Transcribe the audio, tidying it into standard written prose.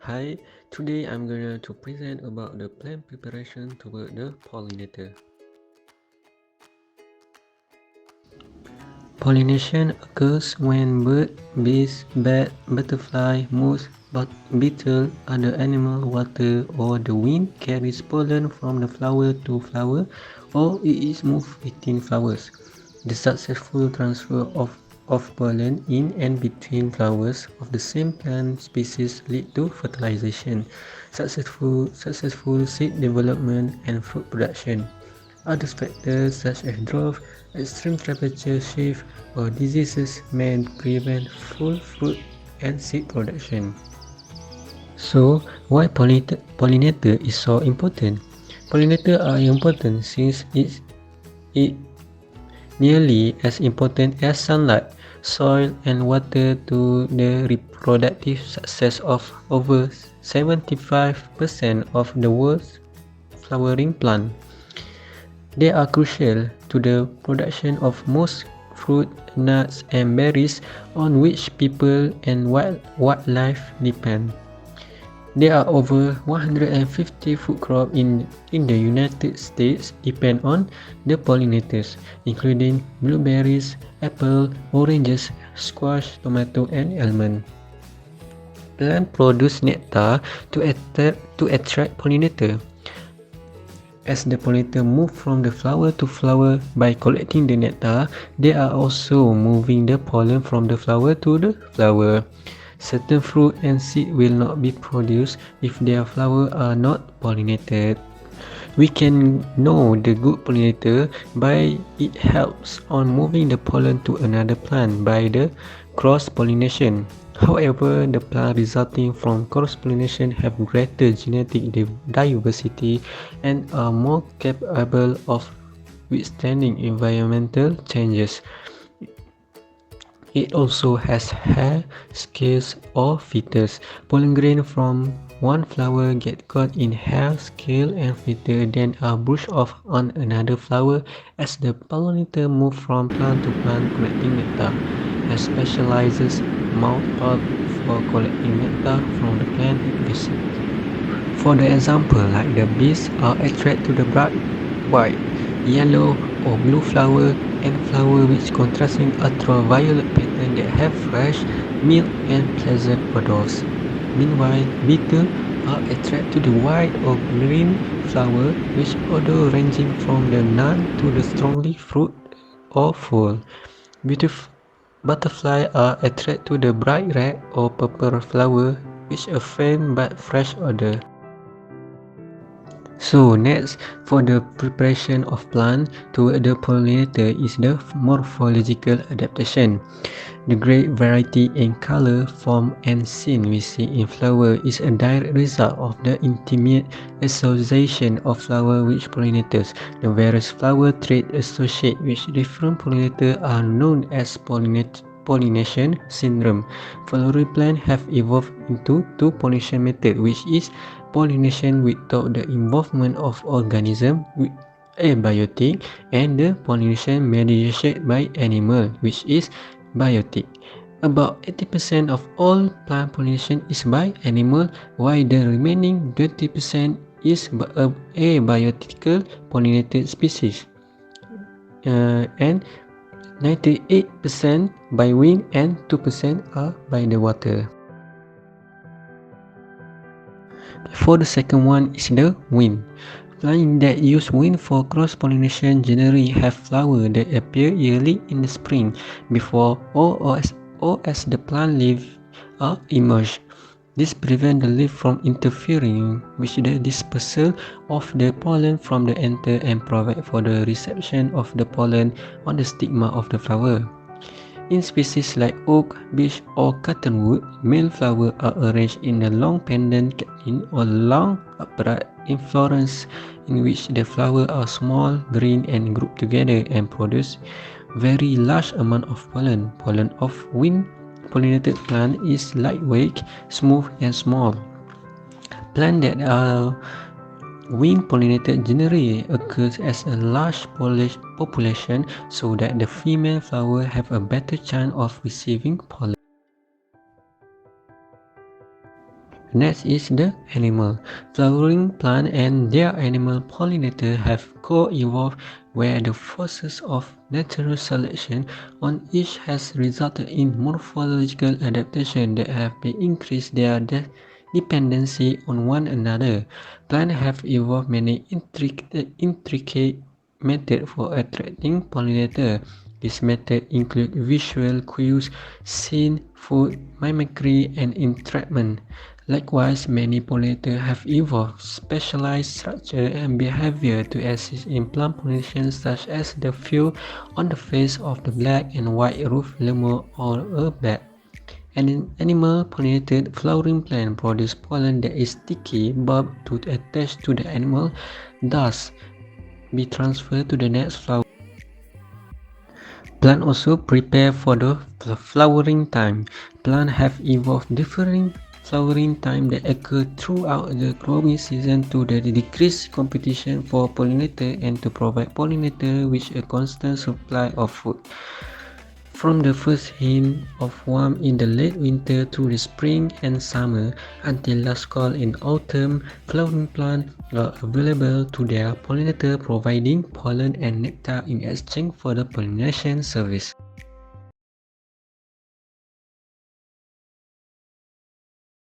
Hi, today I'm going to present about the plant preparation toward the pollinator. Pollination occurs when bird, bees, bat, butterfly, moth, beetle, other animal, water, or the wind carries pollen from the flower to flower, or it is moved between flowers. The successful transfer of pollen in and between flowers of the same plant species lead to fertilization, successful seed development, and fruit production. Other factors such as drought, extreme temperature shift, or diseases may prevent full fruit and seed production. So, why pollinator is so important? Pollinator are important since it nearly as important as sunlight, soil, and water to the reproductive success of over 75% of the world's flowering plant. They are crucial to the production of most fruit, nuts, and berries on which people and wildlife depend. There are over 150 food crops in the United States depend on the pollinators, including blueberries, apple, oranges, squash, tomato, and almond. Plants produce nectar to attract pollinator. As the pollinator move from the flower to flower by collecting the nectar, they are also moving the pollen from the flower to the flower. Certain fruit and seed will not be produced if their flowers are not pollinated. We can know the good pollinator by it helps on moving the pollen to another plant by the cross-pollination. However, the plants resulting from cross-pollination have greater genetic diversity and are more capable of withstanding environmental changes. It also has hair, scales, or feathers. Pollen grain from one flower get caught in hair, scale, and feather, then are brushed off on another flower as the pollinator moves from plant to plant collecting nectar. Has specializes mouthpulp for collecting nectar from the plant it visits. For the example, like the bees are attracted to the bright white, yellow, or blue flower and flower which contrasting ultraviolet pattern that have fresh, milk, and pleasant odors. Meanwhile, beetles are attracted to the white or green flower which odor ranging from the none to the strongly fruit or full. Butterflies are attracted to the bright red or purple flower which a faint but fresh odor. So next, for the preparation of plant toward the pollinator is the morphological adaptation. The great variety in color, form, and scene we see in flower is a direct result of the intimate association of flower with pollinators. The various flower traits associated with different pollinators are known as pollination syndrome. Flowering plants have evolved into two pollination methods, which is pollination without the involvement of organisms with abiotic and the pollination mediated by animal, which is biotic. About 80% of all plant pollination is by animal, while the remaining 20% is abiotical pollinated species, and 98% by wind and 2% are by the water. For the second one is the wind. Plants that use wind for cross-pollination generally have flowers that appear yearly in the spring before or as the plant leaves are emerged. This prevents the leaf from interfering with the dispersal of the pollen from the anther and provide for the reception of the pollen on the stigma of the flower. In species like oak, beech, or cottonwood, male flowers are arranged in a long pendant in or long upright inflorescence in which the flowers are small, green, and grouped together and produce very large amount of pollen. Pollen of wind pollinated plant is lightweight, smooth, and small. Plants that are wind pollinated generally occurs as a large population so that the female flower have a better chance of receiving pollen. Next is the animal. Flowering plant and their animal pollinator have co-evolved where the forces of natural selection on each has resulted in morphological adaptation that have increased their dependency on one another. Plants have evolved many intricate methods for attracting pollinators. These methods include visual cues, scent, food, mimicry, and entrapment. Likewise, many pollinators have evolved specialized structure and behavior to assist in plant pollination, such as the few on the face of the black and white roof lemur or a bat. An animal pollinated flowering plant produces pollen that is sticky bulb to attach to the animal, thus be transferred to the next flower. Plants also prepare for the flowering time. Plants have evolved differing flowering time that occur throughout the growing season to decrease competition for pollinator and to provide pollinator with a constant supply of food. From the first hint of warmth in the late winter through the spring and summer until last call in autumn, flowering plants are available to their pollinator, providing pollen and nectar in exchange for the pollination service.